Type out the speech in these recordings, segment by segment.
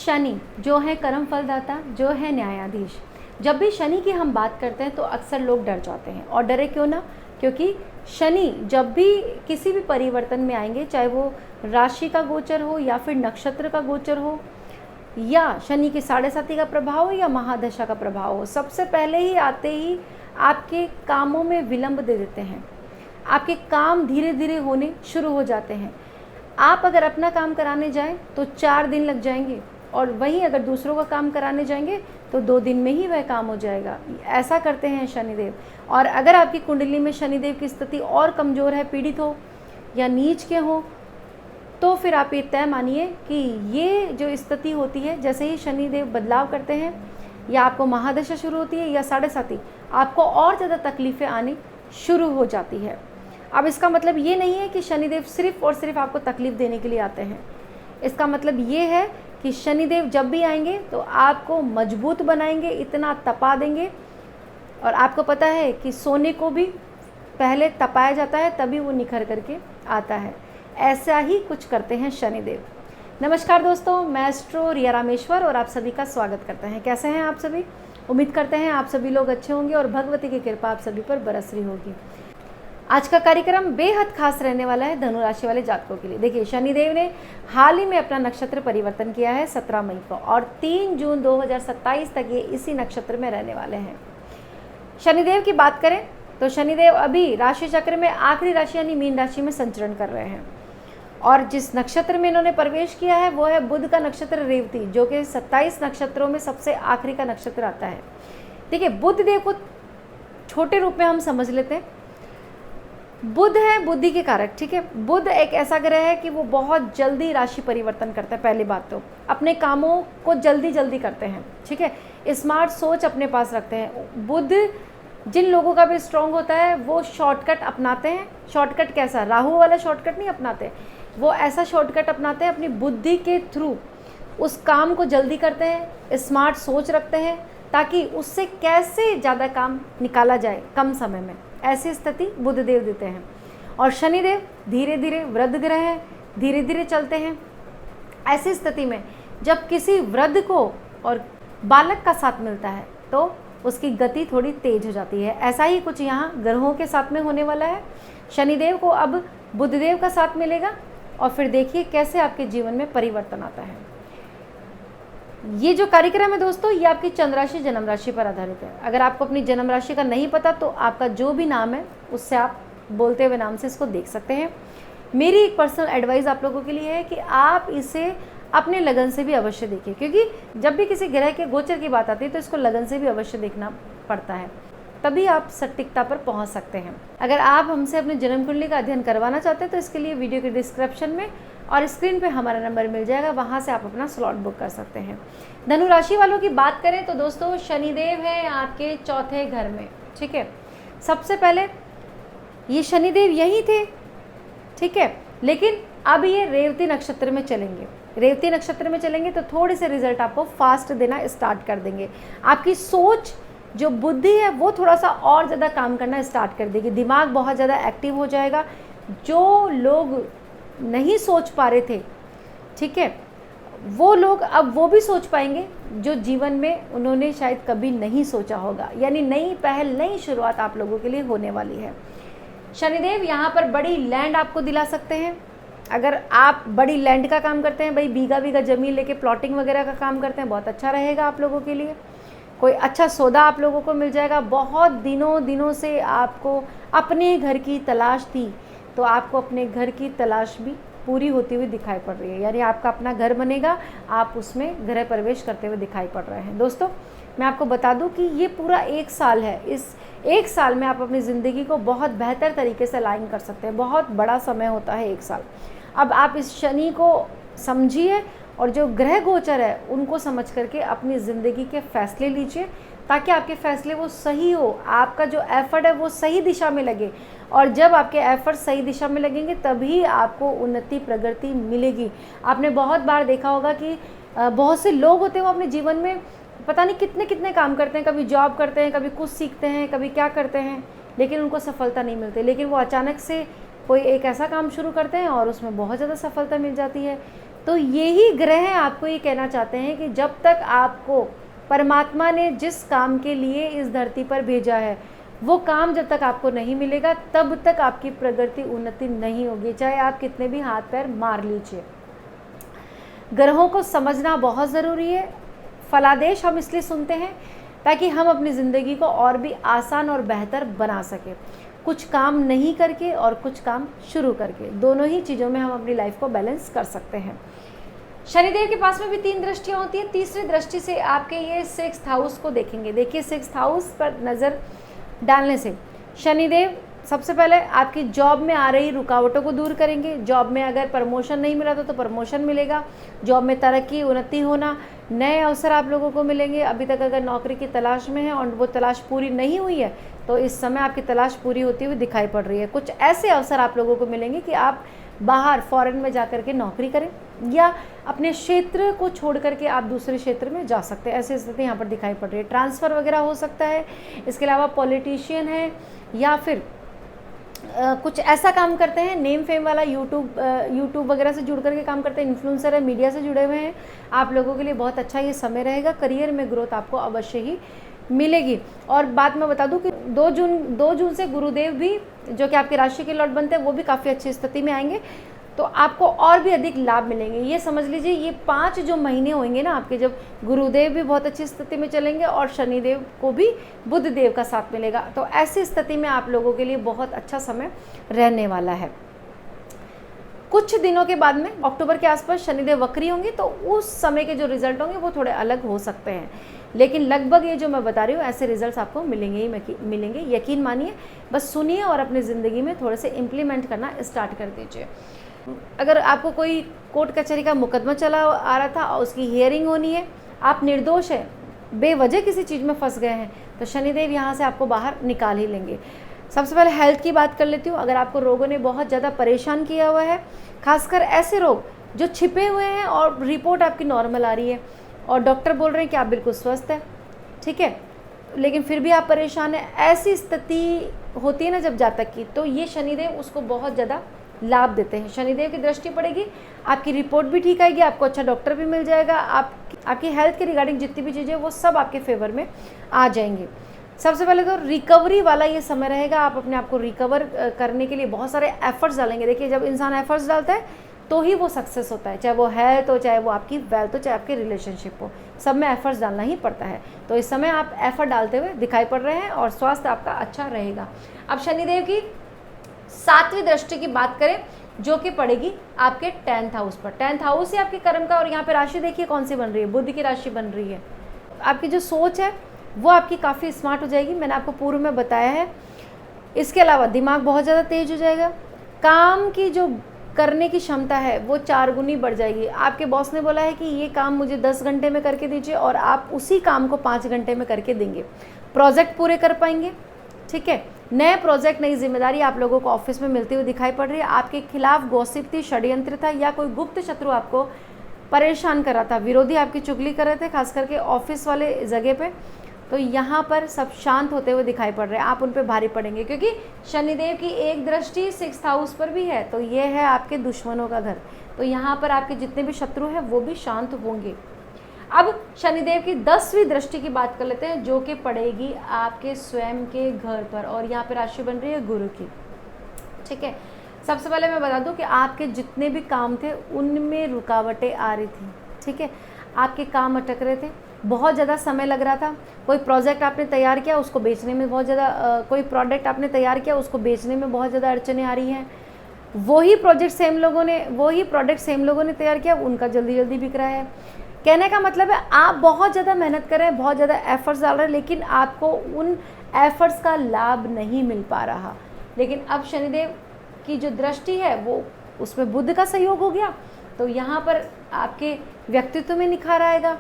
शनि जो है कर्म फलदाता, जो है न्यायाधीश, जब भी शनि की हम बात करते हैं तो अक्सर लोग डर जाते हैं। और डरे क्यों ना? क्योंकि शनि जब भी किसी भी परिवर्तन में आएंगे, चाहे वो राशि का गोचर हो या फिर नक्षत्र का गोचर हो या शनि की 7.5 का प्रभाव हो या महादशा का प्रभाव हो, सबसे पहले ही आते ही आपके कामों में विलंब दे देते हैं। आपके काम धीरे धीरे होने शुरू हो जाते हैं। आप अगर अपना काम कराने जाएं तो 4 दिन लग जाएंगे, और वहीं अगर दूसरों का काम कराने जाएंगे तो 2 दिन में ही वह काम हो जाएगा। ऐसा करते हैं शनिदेव। और अगर आपकी कुंडली में शनिदेव की स्थिति और कमज़ोर है, पीड़ित हो या नीच के हो, तो फिर आप ये तय मानिए कि ये जो स्थिति होती है, जैसे ही शनिदेव बदलाव करते हैं या आपको महादशा शुरू होती है या 7.5, आपको और ज़्यादा तकलीफ़ें आनी शुरू हो जाती है। अब इसका मतलब ये नहीं है कि शनिदेव सिर्फ़ और सिर्फ आपको तकलीफ़ देने के लिए आते हैं। इसका मतलब ये है कि शनिदेव जब भी आएंगे तो आपको मजबूत बनाएंगे, इतना तपा देंगे। और आपको पता है कि सोने को भी पहले तपाया जाता है, तभी वो निखर करके आता है। ऐसा ही कुछ करते हैं शनिदेव। नमस्कार दोस्तों, मैं एस्ट्रो रिया रामेश्वर और आप सभी का स्वागत करते हैं। कैसे हैं आप सभी? उम्मीद करते हैं आप सभी लोग अच्छे होंगे और भगवती की कृपा आप सभी पर बरस रही होगी। आज का कार्यक्रम बेहद खास रहने वाला है धनु राशि वाले जातकों के लिए। देखिए, शनिदेव ने हाल ही में अपना नक्षत्र परिवर्तन किया है 17 मई को, और 3 जून 2027 तक ये इसी नक्षत्र में रहने वाले हैं। शनिदेव की बात करें तो शनिदेव अभी राशि चक्र में आखिरी राशि यानी मीन राशि में संचरण कर रहे हैं, और जिस नक्षत्र में इन्होंने प्रवेश किया है वो है बुध का नक्षत्र रेवती, जो कि 27 नक्षत्रों में सबसे आखिरी का नक्षत्र आता है। देखिए, बुध देव को छोटे रूप में हम समझ लेते हैं। बुध है बुद्धि के कारक, ठीक है। बुध एक ऐसा ग्रह है कि वो बहुत जल्दी राशि परिवर्तन करता है। पहली बात तो अपने कामों को जल्दी जल्दी करते हैं, ठीक है। स्मार्ट सोच अपने पास रखते हैं। बुध जिन लोगों का भी स्ट्रांग होता है वो शॉर्टकट अपनाते हैं। शॉर्टकट कैसा? राहु वाला शॉर्टकट नहीं अपनाते, वो ऐसा शॉर्टकट अपनाते हैं अपनी बुद्धि के थ्रू उस काम को जल्दी करते हैं। स्मार्ट सोच रखते हैं ताकि उससे कैसे ज़्यादा काम निकाला जाए कम समय में, ऐसी स्थिति बुधदेव देते हैं। और शनिदेव धीरे धीरे वृद्ध ग्रह है, धीरे धीरे चलते हैं। ऐसी स्थिति में जब किसी वृद्ध को और बालक का साथ मिलता है तो उसकी गति थोड़ी तेज हो जाती है। ऐसा ही कुछ यहाँ ग्रहों के साथ में होने वाला है। शनिदेव को अब बुधदेव का साथ मिलेगा, और फिर देखिए कैसे आपके जीवन में परिवर्तन आता है। ये जो कार्यक्रम है दोस्तों, ये आपकी चंद्र राशि जन्म राशि पर आधारित है। अगर आपको अपनी जन्म राशि का नहीं पता तो आपका जो भी नाम है उससे आप बोलते हुए नाम से इसको देख सकते हैं। मेरी एक पर्सनल एडवाइस आप लोगों के लिए है कि आप इसे अपने लगन से भी अवश्य देखिए, क्योंकि जब भी किसी ग्रह के गोचर की बात आती है तो इसको लगन से भी अवश्य देखना पड़ता है, तभी आप सटीकता पर पहुंच सकते हैं। अगर आप हमसे अपने जन्म कुंडली का अध्ययन करवाना चाहते हैं तो इसके लिए वीडियो के डिस्क्रिप्शन में और स्क्रीन पे हमारा नंबर मिल जाएगा, वहाँ से आप अपना स्लॉट बुक कर सकते हैं। धनु राशि वालों की बात करें तो दोस्तों, शनिदेव है आपके चौथे घर में, ठीक है। सबसे पहले ये शनिदेव यही थे, ठीक है, लेकिन अब ये रेवती नक्षत्र में चलेंगे। रेवती नक्षत्र में चलेंगे तो थोड़े से रिजल्ट आपको फास्ट देना स्टार्ट कर देंगे। आपकी सोच जो बुद्धि है वो थोड़ा सा और ज़्यादा काम करना स्टार्ट कर देगी। दिमाग बहुत ज़्यादा एक्टिव हो जाएगा। जो लोग नहीं सोच पा रहे थे, ठीक है, वो लोग अब वो भी सोच पाएंगे जो जीवन में उन्होंने शायद कभी नहीं सोचा होगा। यानी नई पहल, नई शुरुआत आप लोगों के लिए होने वाली है। शनिदेव यहाँ पर बड़ी लैंड आपको दिला सकते हैं। अगर आप बड़ी लैंड का काम करते हैं, भाई बीघा बीघा ज़मीन लेके प्लॉटिंग वगैरह का काम करते हैं, बहुत अच्छा रहेगा आप लोगों के लिए। कोई अच्छा सौदा आप लोगों को मिल जाएगा। बहुत दिनों से आपको अपने घर की तलाश थी, तो आपको अपने घर की तलाश भी पूरी होती हुई दिखाई पड़ रही है। यानी आपका अपना घर बनेगा, आप उसमें गृह प्रवेश करते हुए दिखाई पड़ रहे हैं। दोस्तों, मैं आपको बता दूं कि ये पूरा 1 साल है। इस 1 साल में आप अपनी ज़िंदगी को बहुत बेहतर तरीके से अलाइन कर सकते हैं। बहुत बड़ा समय होता है 1 साल। अब आप इस शनि को समझिए और जो ग्रह गोचर है उनको समझ करके अपनी ज़िंदगी के फैसले लीजिए, ताकि आपके फैसले वो सही हो, आपका जो एफर्ट है वो सही दिशा में लगे। और जब आपके एफर्ट सही दिशा में लगेंगे तभी आपको उन्नति प्रगति मिलेगी। आपने बहुत बार देखा होगा कि बहुत से लोग होते हैं वो अपने जीवन में पता नहीं कितने कितने काम करते हैं, कभी जॉब करते हैं, कभी कुछ सीखते हैं, कभी क्या करते हैं, लेकिन उनको सफलता नहीं मिलती। लेकिन वो अचानक से कोई एक ऐसा काम शुरू करते हैं और उसमें बहुत ज़्यादा सफलता मिल जाती है। तो यही ग्रह आपको ये कहना चाहते हैं कि जब तक आपको परमात्मा ने जिस काम के लिए इस धरती पर भेजा है वो काम जब तक आपको नहीं मिलेगा तब तक आपकी प्रगति उन्नति नहीं होगी, चाहे आप कितने भी हाथ पैर मार लीजिए। ग्रहों को समझना बहुत ज़रूरी है। फलादेश हम इसलिए सुनते हैं ताकि हम अपनी ज़िंदगी को और भी आसान और बेहतर बना सकें, कुछ काम नहीं करके और कुछ काम शुरू करके, दोनों ही चीज़ों में हम अपनी लाइफ को बैलेंस कर सकते हैं। शनिदेव के पास में भी 3 दृष्टियाँ होती है। तीसरी दृष्टि से आपके ये 6th हाउस को देखेंगे। देखिए 6th हाउस पर नज़र डालने से शनिदेव सबसे पहले आपकी जॉब में आ रही रुकावटों को दूर करेंगे। जॉब में अगर प्रमोशन नहीं मिला तो प्रमोशन मिलेगा, जॉब में तरक्की उन्नति होना, नए अवसर आप लोगों को मिलेंगे। अभी तक अगर नौकरी की तलाश में है और वो तलाश पूरी नहीं हुई है तो इस समय आपकी तलाश पूरी होती हुई दिखाई पड़ रही है। कुछ ऐसे अवसर आप लोगों को मिलेंगे कि आप बाहर फॉरेन में जा कर के नौकरी करें या अपने क्षेत्र को छोड़ करके आप दूसरे क्षेत्र में जा सकते हैं, ऐसी स्थिति यहाँ पर दिखाई पड़ रही है। ट्रांसफ़र वगैरह हो सकता है। इसके अलावा पॉलिटिशियन है या फिर कुछ ऐसा काम करते हैं नेम फेम वाला, यूट्यूब वगैरह से जुड़ करके काम करते हैं, इन्फ्लुएंसर है, मीडिया से जुड़े हुए हैं, आप लोगों के लिए बहुत अच्छा ये समय रहेगा। करियर में ग्रोथ आपको अवश्य ही मिलेगी। और बात मैं बता दूं कि 2 जून से गुरुदेव भी जो कि आपकी राशि के लॉर्ड बनते हैं वो भी काफ़ी अच्छी स्थिति में आएंगे, तो आपको और भी अधिक लाभ मिलेंगे। ये समझ लीजिए ये 5 जो महीने होंगे ना आपके, जब गुरुदेव भी बहुत अच्छी स्थिति में चलेंगे और शनिदेव को भी बुध देव का साथ मिलेगा, तो ऐसी स्थिति में आप लोगों के लिए बहुत अच्छा समय रहने वाला है। कुछ दिनों के बाद में अक्टूबर के आसपास शनिदेव वक्री होंगे, तो उस समय के जो रिजल्ट होंगे वो थोड़े अलग हो सकते हैं, लेकिन लगभग ये जो मैं बता रही हूँ ऐसे रिजल्ट्स आपको मिलेंगे ही मिलेंगे। यकीन मानिए, बस सुनिए और अपनी ज़िंदगी में थोड़े से इम्प्लीमेंट करना स्टार्ट कर दीजिए। अगर आपको कोई कोर्ट कचहरी का मुकदमा चला आ रहा था और उसकी हियरिंग होनी है, आप निर्दोष हैं, बेवजह किसी चीज़ में फंस गए हैं, तो शनिदेव यहाँ से आपको बाहर निकाल ही लेंगे। सबसे पहले हेल्थ की बात कर लेती हूँ। अगर आपको रोगों ने बहुत ज़्यादा परेशान किया हुआ है, खासकर ऐसे रोग जो छिपे हुए हैं और रिपोर्ट आपकी नॉर्मल आ रही है और डॉक्टर बोल रहे हैं कि आप बिल्कुल स्वस्थ हैं, ठीक है, लेकिन फिर भी आप परेशान हैं, ऐसी स्थिति होती है ना जब जातक की, तो ये शनिदेव उसको बहुत ज़्यादा लाभ देते हैं। शनिदेव की दृष्टि पड़ेगी, आपकी रिपोर्ट भी ठीक आएगी, आपको अच्छा डॉक्टर भी मिल जाएगा, आपकी हेल्थ के रिगार्डिंग जितनी भी चीज़ें वो सब आपके फेवर में आ जाएंगी। सबसे पहले तो रिकवरी वाला ये समय रहेगा। आप अपने आप को रिकवर करने के लिए बहुत सारे एफर्ट्स डालेंगे। देखिए, जब इंसान एफर्ट्स डालता है तो ही वो सक्सेस होता है, चाहे वो हेल्थ हो, चाहे वो आपकी वेल्थ हो, चाहे आपकी रिलेशनशिप हो, सब में एफर्ट्स डालना ही पड़ता है। तो इस समय आप एफर्ट डालते हुए दिखाई पड़ रहे हैं और स्वास्थ्य आपका अच्छा रहेगा। अब शनिदेव की 7वीं दृष्टि की बात करें जो कि पड़ेगी आपके 10th हाउस पर। 10th हाउस ही आपके कर्म का, और यहाँ पे राशि देखिए कौन सी बन रही है, बुध की राशि बन रही है। आपकी जो सोच है वो आपकी काफ़ी स्मार्ट हो जाएगी, मैंने आपको पूर्व में बताया है। इसके अलावा दिमाग बहुत ज़्यादा तेज हो जाएगा, काम की जो करने की क्षमता है वो 4 गुनी बढ़ जाएगी। आपके बॉस ने बोला है कि ये काम मुझे 10 घंटे में करके दीजिए और आप उसी काम को 5 घंटे में करके देंगे, प्रोजेक्ट पूरे कर पाएंगे, ठीक है। नए प्रोजेक्ट, नई जिम्मेदारी आप लोगों को ऑफिस में मिलती हुई दिखाई पड़ रही है। आपके खिलाफ गॉसिप थी, षड्यंत्र था या कोई गुप्त शत्रु आपको परेशान कर रहा था, विरोधी आपकी चुगली कर रहे थे, खास करके ऑफिस वाले जगह पे, तो यहाँ पर सब शांत होते हुए दिखाई पड़ रहे हैं। आप उन पे भारी पड़ेंगे क्योंकि शनिदेव की एक दृष्टि 6th हाउस पर भी है, तो ये है आपके दुश्मनों का घर, तो यहाँ पर आपके जितने भी शत्रु हैं वो भी शांत होंगे। अब शनिदेव की 10वीं दृष्टि की बात कर लेते हैं जो कि पड़ेगी आपके स्वयं के घर पर, और यहाँ पर राशि बन रही है गुरु की, ठीक है। सबसे पहले मैं बता दूं कि आपके जितने भी काम थे उनमें रुकावटें आ रही थी, ठीक है, आपके काम अटक रहे थे, बहुत ज़्यादा समय लग रहा था। कोई प्रोजेक्ट आपने तैयार किया उसको बेचने में बहुत ज़्यादा कोई प्रोडक्ट आपने तैयार किया उसको बेचने में बहुत ज़्यादा अड़चनें आ रही हैं। वही प्रोडक्ट सेम लोगों ने तैयार किया, उनका जल्दी बिक रहा है। कहने का मतलब है आप बहुत ज़्यादा मेहनत कर रहे हैं, बहुत ज़्यादा एफर्ट्स डाल रहे हैं, लेकिन आपको उन एफर्ट्स का लाभ नहीं मिल पा रहा। लेकिन अब शनिदेव की जो दृष्टि है वो उसमें बुध का सहयोग हो गया, तो यहाँ पर आपके व्यक्तित्व में निखार आएगा।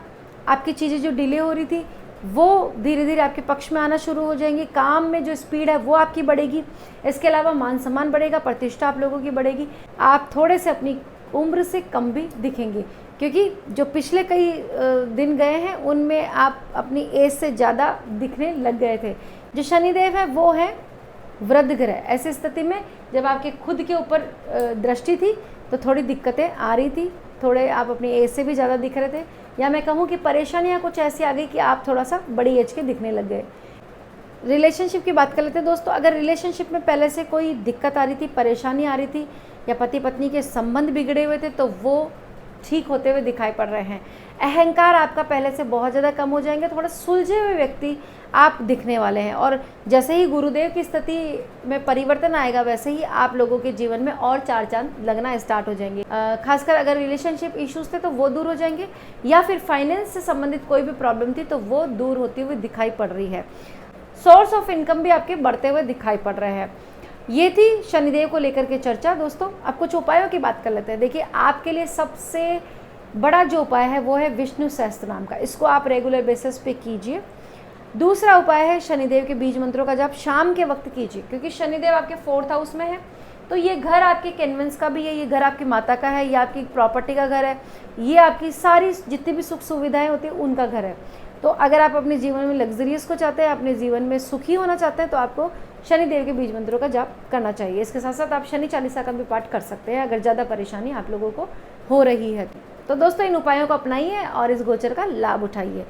आपकी चीज़ें जो डिले हो रही थी वो धीरे धीरे आपके पक्ष में आना शुरू हो जाएंगी। काम में जो स्पीड है वो आपकी बढ़ेगी। इसके अलावा मान सम्मान बढ़ेगा, प्रतिष्ठा आप लोगों की बढ़ेगी। आप थोड़े से अपनी उम्र से कम भी दिखेंगे, क्योंकि जो पिछले कई दिन गए हैं उनमें आप अपनी एज से ज़्यादा दिखने लग गए थे। जो शनिदेव है वो है वृद्ध ग्रह। ऐसी स्थिति में जब आपके खुद के ऊपर दृष्टि थी तो थोड़ी दिक्कतें आ रही थी, थोड़े आप अपनी एज से भी ज़्यादा दिख रहे थे, या मैं कहूँ कि परेशानियाँ कुछ ऐसी आ गई कि आप थोड़ा सा बड़ी एज के दिखने लग गए। रिलेशनशिप की बात कर लेते हैं दोस्तों। अगर रिलेशनशिप में पहले से कोई दिक्कत आ रही थी, परेशानी आ रही थी, या पति पत्नी के संबंध बिगड़े हुए थे, तो वो ठीक होते हुए दिखाई पड़ रहे हैं। अहंकार आपका पहले से बहुत ज़्यादा कम हो जाएंगे, थोड़ा सुलझे हुए व्यक्ति आप दिखने वाले हैं। और जैसे ही गुरुदेव की स्थिति में परिवर्तन आएगा, वैसे ही आप लोगों के जीवन में और चार चांद लगना स्टार्ट हो जाएंगे। खासकर अगर रिलेशनशिप इश्यूज थे तो वो दूर हो जाएंगे, या फिर फाइनेंस से संबंधित कोई भी प्रॉब्लम थी तो वो दूर होती हुई दिखाई पड़ रही है। सोर्स ऑफ इनकम भी आपके बढ़ते हुए दिखाई पड़ रहे हैं। ये थी शनिदेव को लेकर के चर्चा दोस्तों। अब कुछ उपायों की बात कर लेते हैं। देखिए, आपके लिए सबसे बड़ा जो उपाय है वो है विष्णु सहस्त्र नाम का। इसको आप रेगुलर बेसिस पे कीजिए। दूसरा उपाय है शनिदेव के बीज मंत्रों का जाप शाम के वक्त कीजिए, क्योंकि शनिदेव आपके 4th हाउस में है। तो ये घर आपके कन्वेंस का भी है, ये घर आपकी माता का है, ये आपकी प्रॉपर्टी का घर है, ये आपकी सारी जितनी भी सुख सुविधाएं होती है उनका घर है। तो अगर आप अपने जीवन में लग्जरियस को चाहते हैं, अपने जीवन में सुखी होना चाहते हैं, तो आपको शनिदेव के बीज मंत्रों का जाप करना चाहिए। इसके साथ साथ आप शनि चालीसा का भी पाठ कर सकते हैं अगर ज़्यादा परेशानी आप लोगों को हो रही है। तो दोस्तों, इन उपायों को अपनाइए और इस गोचर का लाभ उठाइए।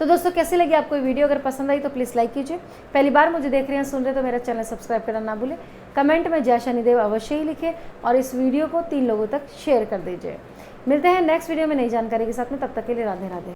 तो दोस्तों, कैसी लगी आपको ये वीडियो? अगर पसंद आई तो प्लीज़ लाइक कीजिए। पहली बार मुझे देख रहे हैं, सुन रहे हैं, तो मेरा चैनल सब्सक्राइब करना ना भूलें। कमेंट में जय शनिदेव अवश्य ही लिखें और इस वीडियो को 3 लोगों तक शेयर कर दीजिए। मिलते हैं नेक्स्ट वीडियो में नई जानकारी के साथ में, तब तक के लिए राधे राधे।